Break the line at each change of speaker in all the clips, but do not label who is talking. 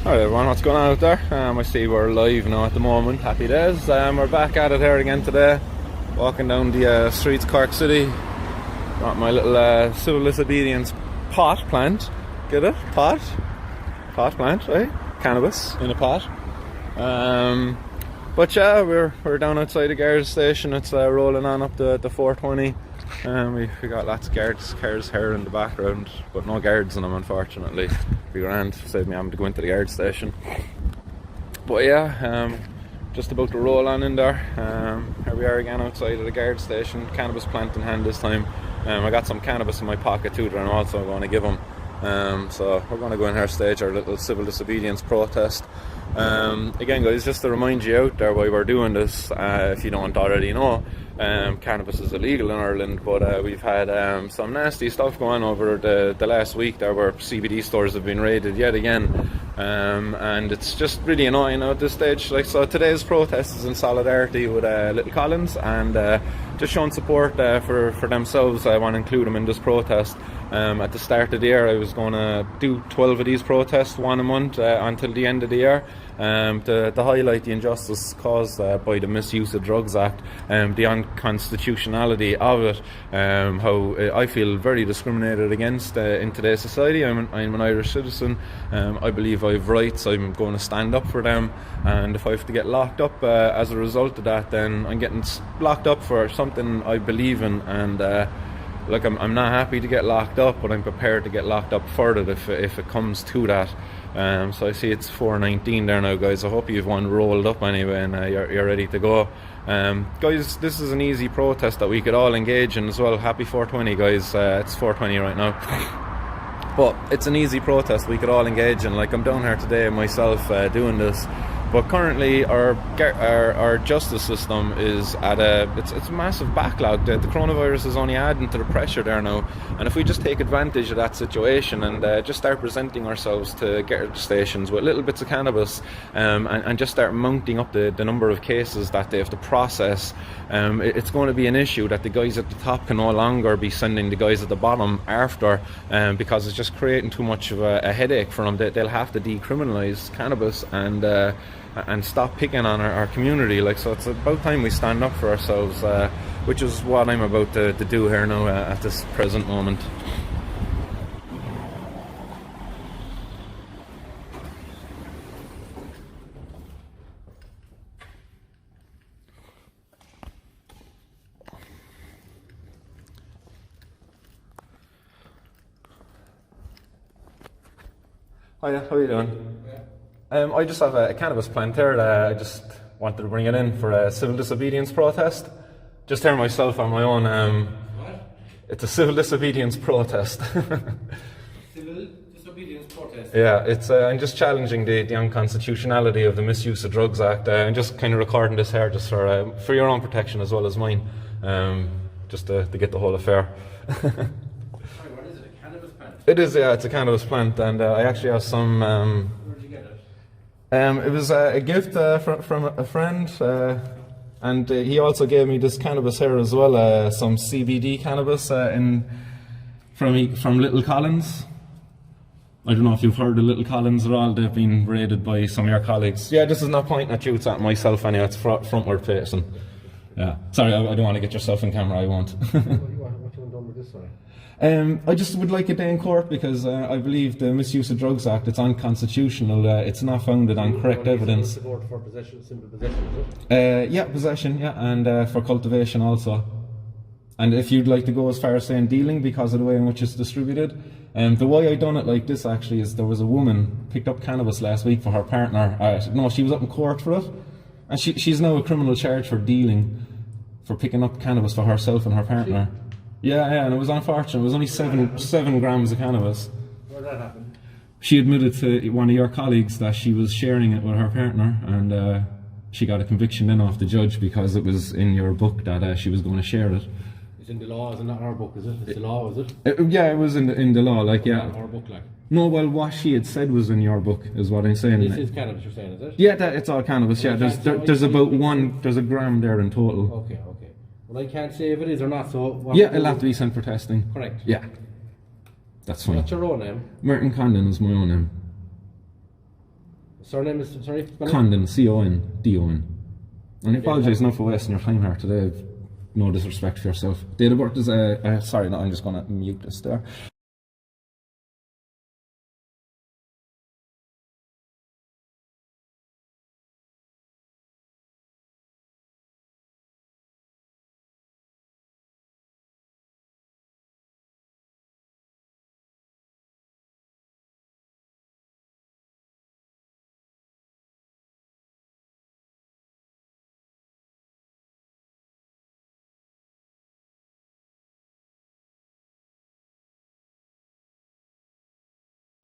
Alright everyone, what's going on out there? I see we're live now at the moment, happy days. We're back at it here again today, walking down the streets of Cork City. Got my little civil disobedience pot plant, get it? Pot plant, right? Cannabis in a pot. But yeah, we're down outside the guard station. It's rolling on up the 420. We got lots of cars here in the background, but no guards in them, unfortunately. Be grand, saved me having to go into the guard station. But yeah, just about to roll on in there. Here we are again outside of the guard station, cannabis plant in hand this time. I got some cannabis in my pocket too that I'm also going to give them. So we're going to go in here, stage our little civil disobedience protest. Again guys, just to remind you out there why we're doing this, if you don't already know, cannabis is illegal in Ireland, but we've had some nasty stuff going on over the last week there, where CBD stores have been raided yet again, and it's just really annoying at this stage. Like, so today's protest is in solidarity with Little Collins, and just showing support for themselves. I want to include them in this protest. At the start of the year I was going to do 12 of these protests, one a month, until the end of the year, to highlight the injustice caused by the Misuse of Drugs Act, the unconstitutionality of it, how I feel very discriminated against in today's society. I'm an Irish citizen. I believe I have rights. I'm going to stand up for them, and if I have to get locked up as a result of that, then I'm getting locked up for something I believe in, and look, I'm not happy to get locked up, but I'm prepared to get locked up for it if it comes to that. So I see it's 4:19 there now, guys. I hope you've one rolled up anyway, and you're ready to go. Guys, this is an easy protest that we could all engage in as well. Happy 420, guys. It's 4:20 right now. But it's an easy protest we could all engage in. Like, I'm down here today myself doing this. But currently our justice system is at it's a massive backlog. The coronavirus is only adding to the pressure there now, and if we just take advantage of that situation and just start presenting ourselves to guard stations with little bits of cannabis, and just start mounting up the number of cases that they have to process, it's going to be an issue that the guys at the top can no longer be sending the guys at the bottom after, because it's just creating too much of a headache for them. They'll have to decriminalise cannabis and stop picking on our community. Like, so it's about time we stand up for ourselves, which is what I'm about to do here now at this present moment. Hiya, how are you doing? I just have a cannabis plant here. I just wanted to bring it in for a civil disobedience protest. Just here myself on my own.
What?
It's a civil disobedience protest.
Civil disobedience protest?
Yeah, it's I'm just challenging the unconstitutionality of the Misuse of Drugs Act. I'm just kind of recording this here just for your own protection as well as mine, just to get the whole affair.
Sorry, what is it, a cannabis plant?
It is, yeah, it's a cannabis plant, and I actually have some...
Where'd you get it?
It was a gift from a friend, and he also gave me this cannabis here as well, some CBD cannabis from Little Collins. I don't know if you've heard of Little Collins at all. They've been raided by some of your colleagues. Yeah, this is not pointing at you, it's at myself anyway. It's frontward facing. Yeah, sorry, I don't want to get yourself in camera, I won't.
What do you want done with this, sorry?
I just would like a day in court, because I believe the Misuse of Drugs Act, it's unconstitutional. It's not founded on correct evidence.
Support for possession, simple possession, is it?
Yeah, possession, yeah, and for cultivation also. And if you'd like to go as far as saying dealing, because of the way in which it's distributed. The way I done it like this actually is, there was a woman picked up cannabis last week for her partner. No, she was up in court for it, and she's now a criminal charge for dealing, for picking up cannabis for herself and her partner. Yeah, and it was unfortunate. It was only 7 grams of cannabis.
Where did that happen?
She admitted to one of your colleagues that she was sharing it with her partner, and she got a conviction then off the judge because it was in your book that she was going to share it.
It's in the law, it's not our book, is it? It's the law, is it?
Yeah, it was in the law, like, yeah.
Our book, like.
No, well, what she had said was in your book, is what I'm saying.
This is cannabis, you're saying, is it?
Yeah, it's all cannabis, yeah. There's about there's a gram there in total.
Okay. Well, I can't say if it is or not, so...
Yeah, it'll have to be sent for testing.
Correct.
Yeah. That's fine.
What's your own name?
Martin Condon is my own name.
surname is, sorry? spell it?
Condon, C-O-N-D-O-N. And I apologise enough for wasting your time here today. I've no disrespect for yourself. Date of birth is, sorry, no, I'm just going to mute this there.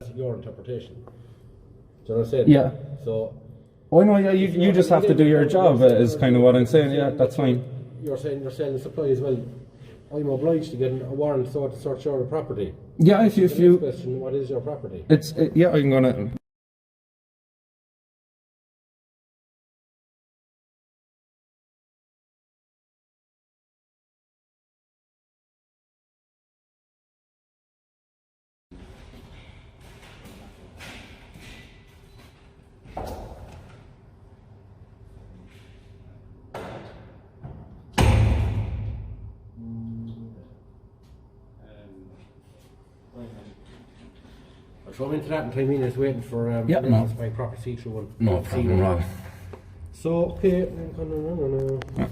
That's your interpretation. Do you know what I'm saying?
Yeah.
So,
Oh, no, yeah, you just have to do your job, is kind of what I'm saying. Yeah, that's fine.
you're saying you're selling supplies. Well, I'm obliged to get a warrant so to search your property.
Yeah, if
The next
you,
question, what is your property?
yeah, I'm gonna.
I'll throw him into that in 10 minutes waiting for
Yeah, no.
my proper see-through one.
No problem, Rob.
So, okay. No.
Yeah.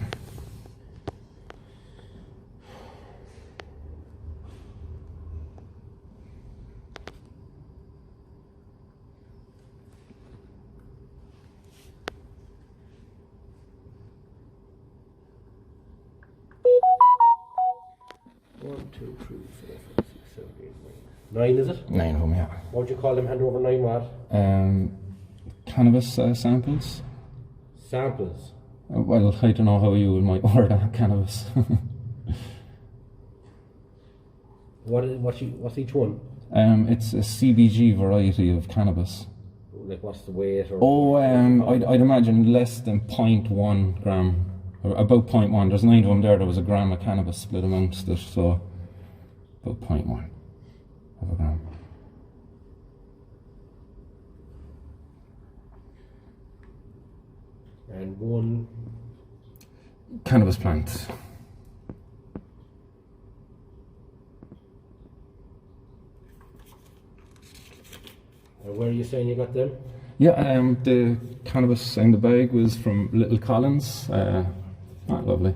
One, two, three, four, five, six, seven, eight, nine. 9, is it?
9 of them, yeah.
What would you call them? Hand over 9 what?
Cannabis samples.
Samples.
Well, I don't know how you might order cannabis.
What's each one?
It's a CBG variety of cannabis.
Like what's the weight? Or
Oh, I'd imagine less than 0.1 gram, or about 0.1. There's 9 of them there. There was a gram of cannabis split amongst it, so about 0.1 of a gram.
And one.
Cannabis plant.
Where are you saying you got them?
Yeah, the cannabis in the bag was from Little Collins. Lovely.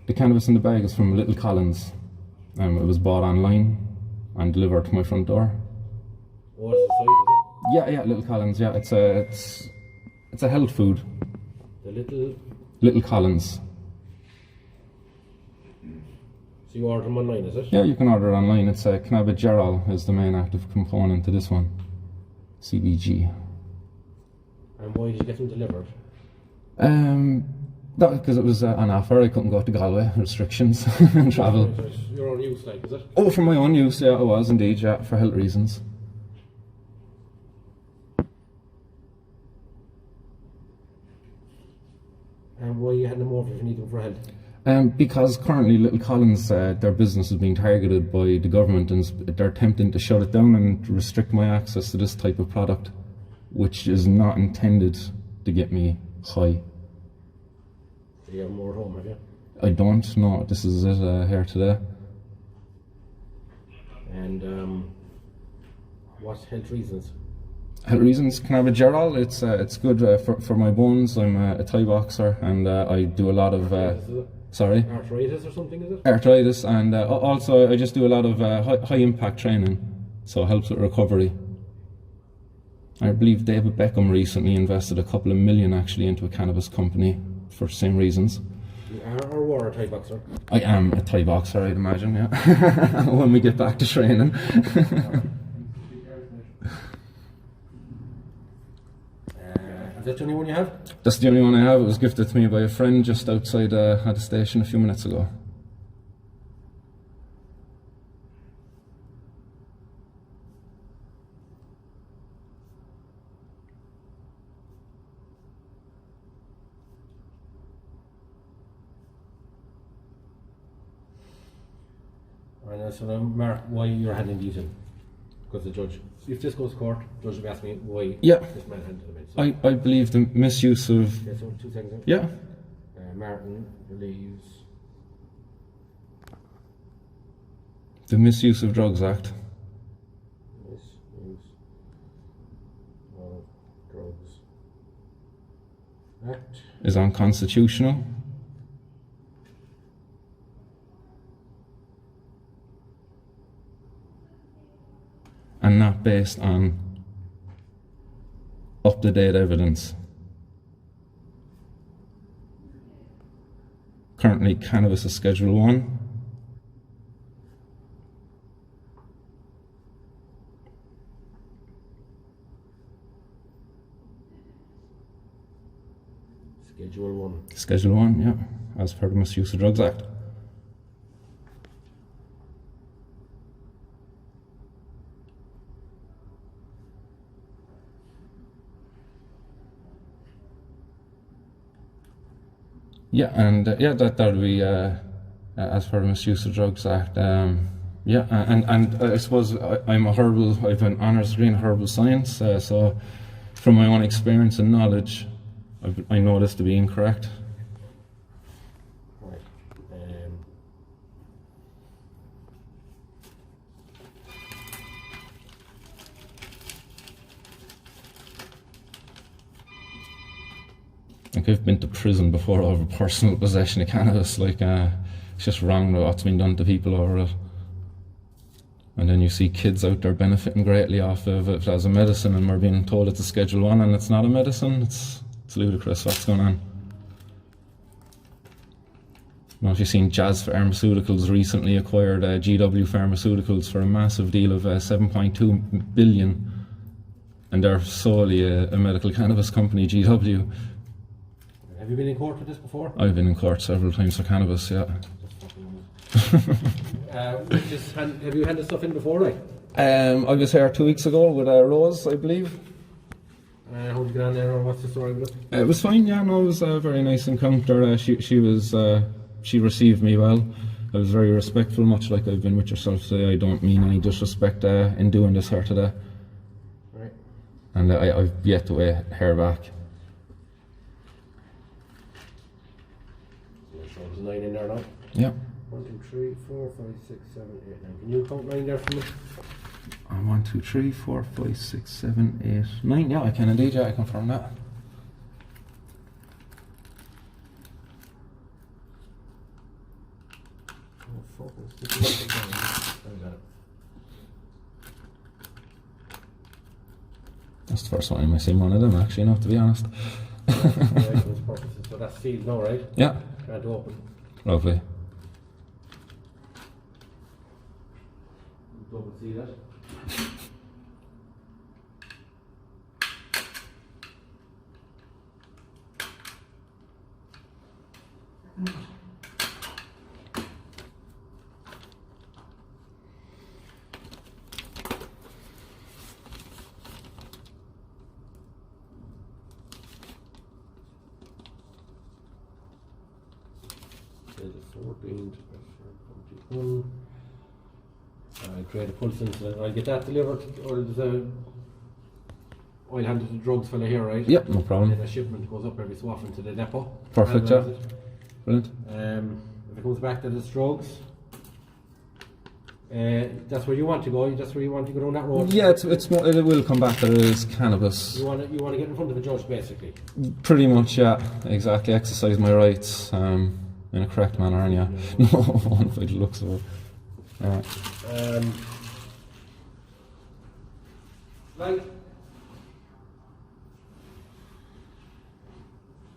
The cannabis in the bag is from Little Collins. It was bought online and delivered to my front door.
What's the size, is
Yeah, Little Collins. Yeah, it's a health food.
it? The
Little Collins.
So you order them online, is it?
Yeah, you can order it online. It's cannabigerol is the main active component to this one. CBG.
And why did you get them delivered?
Because it was an offer. I couldn't go to Galway. Restrictions and travel.
Your own use, like, is it?
Oh, for my own use, yeah, it was indeed, yeah, for health reasons.
And why you had them over if you need them for health?
Because currently Little Collins, their business is being targeted by the government and they're attempting to shut it down and restrict my access to this type of product, which is not intended to get me high.
So you have more at home, have you?
I don't know. This is it here today.
And what's health reasons?
Health reasons, cannabigerol. It's good for my bones. I'm a Thai boxer and I do a lot of sorry,
Arthritis or something, is it?
arthritis, and also I just do a lot of high impact training, so it helps with recovery. I believe David Beckham recently invested a couple of million actually into a cannabis company for the same reasons.
You are or were a Thai boxer?
I am a Thai boxer, I'd imagine, yeah. When we get back to training.
Is that the only one you have?
That's the only one I have. It was gifted to me by a friend just outside at the station a few minutes ago.
And so then, Mark, why you're handing these in? Because the judge, if this goes to court, the judge will ask me why
Yeah.
this man handed them in.
I believe the misuse of...
Okay, so 2 seconds.
Yeah.
Martin believes
The Misuse of Drugs Act.
Misuse of Drugs Act
Is unconstitutional. And not based on up-to-date evidence. Currently, cannabis is Schedule 1.
Schedule 1.
Schedule 1, yeah, as per the Misuse of Drugs Act. Yeah, and that'll be as per the Misuse of Drugs Act. Yeah, and I suppose I've an honours degree in herbal science, so from my own experience and knowledge, I know this to be incorrect.
Right.
Like, I've been to prison before over personal possession of cannabis. Like, it's just wrong what's been done to people over it. And then you see kids out there benefiting greatly off of it as a medicine, and we're being told it's a Schedule 1 and it's not a medicine. It's ludicrous what's going on. I don't know if you've seen Jazz Pharmaceuticals recently acquired GW Pharmaceuticals for a massive deal of 7.2 billion, and they're solely a medical cannabis company, GW.
Have you been in court for this before?
I've been in court several times for cannabis, yeah.
Have you handed stuff in before, right?
I was here 2 weeks ago with Rose, I believe.
How did you get on there, or what's the story with it?
It was fine, yeah, no, it was a very nice encounter. She received me well. I was very respectful, much like I've been with yourself today. I don't mean any disrespect in doing this here today.
Right.
And I've yet to hear back.
So there's 9 in there now?
Yeah.
1, 2, 3, 4, 5, 6, 7, 8, 9. Can you count 9 there for me?
1, 2, 3, 4, 5, 6, 7, 8, 9. Yeah, I can indeed, yeah, I confirm that.
Oh, fuck.
That's the first time I've seen one of them, actually, not to be honest.
So that's sealed now, right?
Yeah.
Can't open.
Lovely.
Double seal it. The 14th, 21. I'll create a pulse incident. I'll get that delivered, or there's I'll hand it to the drugs fella here, right?
Yep, no problem.
And a shipment goes up every so often to the depot.
Perfect, yeah. Brilliant.
If it comes back that it's drugs, that's where you want to go. That's where you want to go down that road.
Yeah, it's more, it will come back that it is cannabis.
You want to get in front of a judge, basically.
Pretty much, yeah. Exactly. Exercise my rights in a correct manner, and yeah. No, one by the looks of it.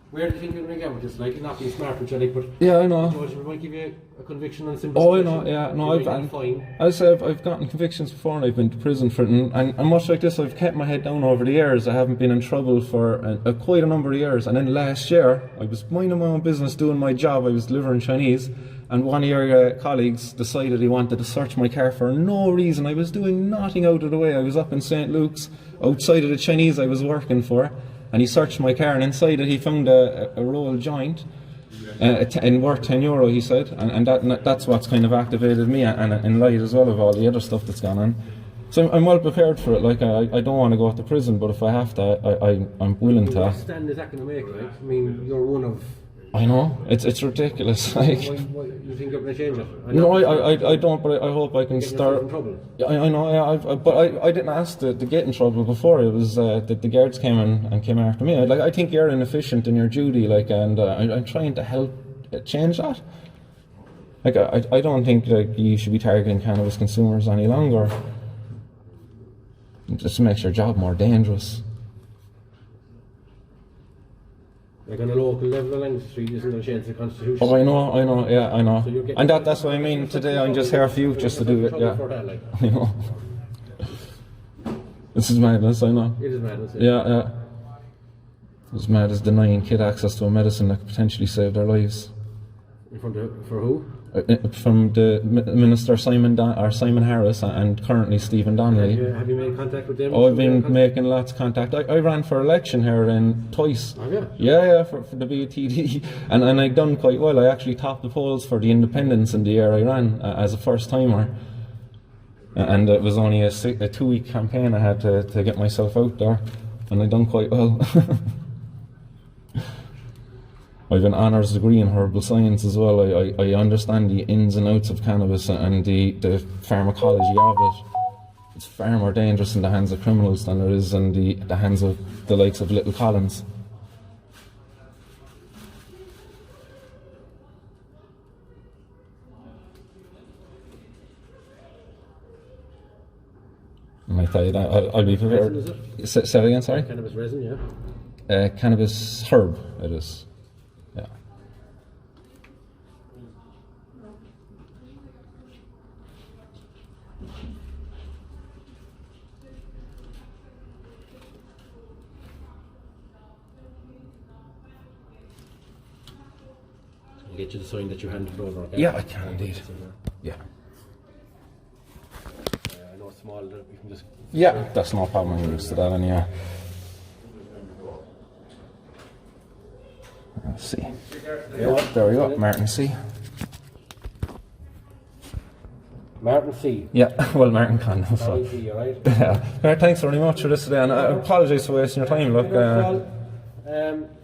Where do you think you're going to get with this? Like, you're not being smart with you, but
yeah, I know.
the judge might give you a conviction on simple.
Oh, I know. Yeah, no, I've gotten convictions before, and I've been to prison for it, and much like this, I've kept my head down over the years. I haven't been in trouble for quite a number of years. And then last year, I was minding my own business, doing my job. I was delivering Chinese. And one of your colleagues decided he wanted to search my car for no reason. I was doing nothing out of the way. I was up in St. Luke's, outside of the Chinese I was working for, and he searched my car, and inside it he found a rolled joint, and worth €10, he said, and that's what's kind of activated me, and in light as well of all the other stuff that's gone on. So I'm well prepared for it. Like I don't want to go to prison, but if I have to, I'm willing to.
What stand is that going to make? Like, I mean, you're one of.
I know it's ridiculous. Like,
why you think you're going to change it?
No, I don't. But I hope I can start.
In trouble.
Yeah, I know. Yeah, but I didn't ask to get in trouble before. It was that the guards came in and came after me. I think you're inefficient in your duty. Like, and I'm trying to help change that. Like, I don't think like you should be targeting cannabis consumers any longer. It just makes your job more dangerous.
Like on a local level, the language street isn't going to change the constitution.
Oh, I know, yeah, I know.
So
and that's what I mean. Today I'm just here for you, just to do it. Yeah, I know. This is madness, I know.
It is madness.
Yeah. It's mad as denying kid access to a medicine that could potentially save their lives.
For who?
From the Minister Simon Harris and currently Stephen Donnelly.
Have you made contact with them?
Oh, I've been making lots of contact. I ran for election here twice.
Oh, yeah?
Yeah, for the BTD. And I done quite well. I actually topped the polls for the independents in the year I ran as a first timer. And it was only a 2-week campaign I had to get myself out there. And I done quite well. I have an honours degree in herbal science as well. I understand the ins and outs of cannabis and the pharmacology of it. It's far more dangerous in the hands of criminals than it is in the hands of the likes of Little Collins. And I tell you that, I'll be prepared.
Resin, is
it? Say it again, sorry?
Cannabis resin, yeah.
Cannabis herb, it is. Yeah.
I'll get you the sign that you handed over. Okay?
Yeah, I can indeed. Yeah.
I know it's small, you can just...
Yeah, that's no problem. I'm used to that anyway. Let's see. Yeah, there we go, Martin C.
Martin C.
Yeah, well, Martin Condon. So.
Martin C, alright?
Yeah. Thanks very much for this today, and I apologise for wasting your time. Look,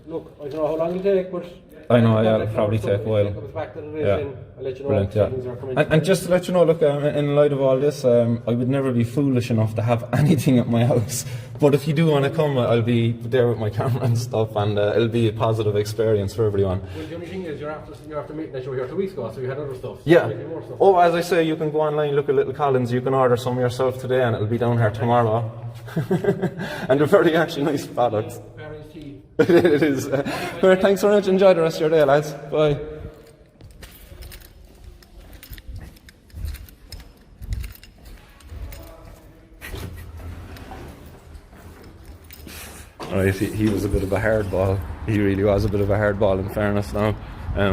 look, I don't know how long it'll take, but...
I know, yeah, it'll probably take a while.
Yeah. I'll let you know.
Brilliant, yeah. And just to let you know, look, in light of all this, I would never be foolish enough to have anything at my house. But if you do want to come, I'll be there with my camera and stuff, and it'll be a positive experience for everyone.
Well, the only thing is, you're after meeting that you were here 2 weeks ago, so you had other stuff.
Yeah.
Stuff.
Oh, as I say, you can go online, look at Little Collins, you can order some yourself today, and it'll be down here tomorrow. And they're very actually nice products. It is. Thanks very much. Enjoy the rest of your day, lads. Bye. Right, he was a bit of a hardball. He really was a bit of a hardball, in fairness now.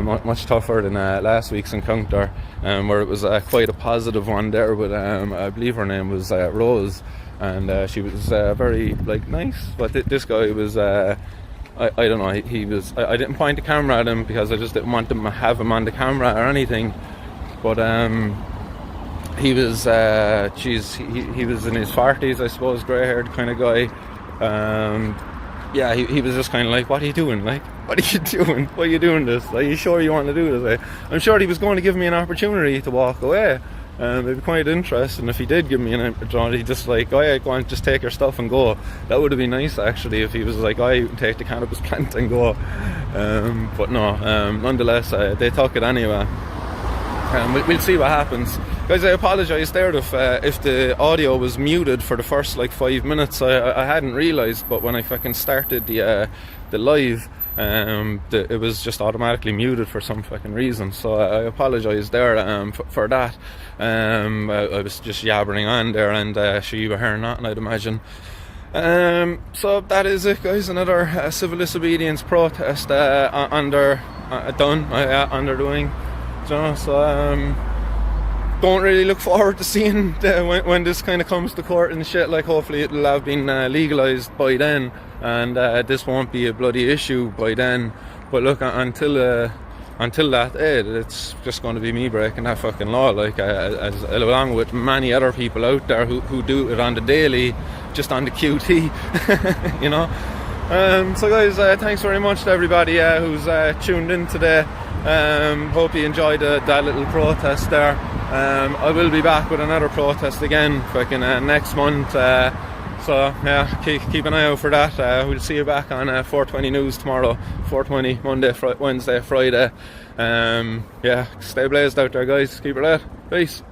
Much tougher than last week's encounter, where it was quite a positive one there with, I believe her name was Rose, and she was very nice. But this guy was, I don't know, he was. I didn't point the camera at him because I just didn't want them to have him on the camera or anything. But he was, he was in his 40s, I suppose, grey-haired kind of guy. Yeah, he was just kind of like, what are you doing? Like, what are you doing? Why are you doing this? Are you sure you want to do this? I'm sure he was going to give me an opportunity to walk away. It'd be quite interesting if he did give me an opportunity, just like, oh yeah, go on, just take your stuff and go. That would have been nice, actually, if he was like, oh, you can take the cannabis plant and go. But no, nonetheless, they took it anyway. We'll see what happens. Guys, I apologise there if the audio was muted for the first 5 minutes. I hadn't realised, but when I fucking started the live, it was just automatically muted for some fucking reason. So I apologise there for that. I was just yabbering on there, and sure you were hearing nothing, I'd imagine. So that is it, guys. Another civil disobedience protest underdoing. So don't really look forward to seeing when this kind of comes to court and shit. Hopefully it'll have been legalised by then, and this won't be a bloody issue by then. But look, until until that day, it's just going to be me breaking that fucking law, like as along with many other people out there who do it on the daily, just on the QT, you know. So guys, thanks very much to everybody who's tuned in today. Hope you enjoyed that little protest there. I will be back with another protest again fucking next month. So yeah, keep an eye out for that. We'll see you back on 420 News tomorrow. 420 Monday, Wednesday, Friday. Yeah, stay blazed out there, guys. Keep it out. Peace.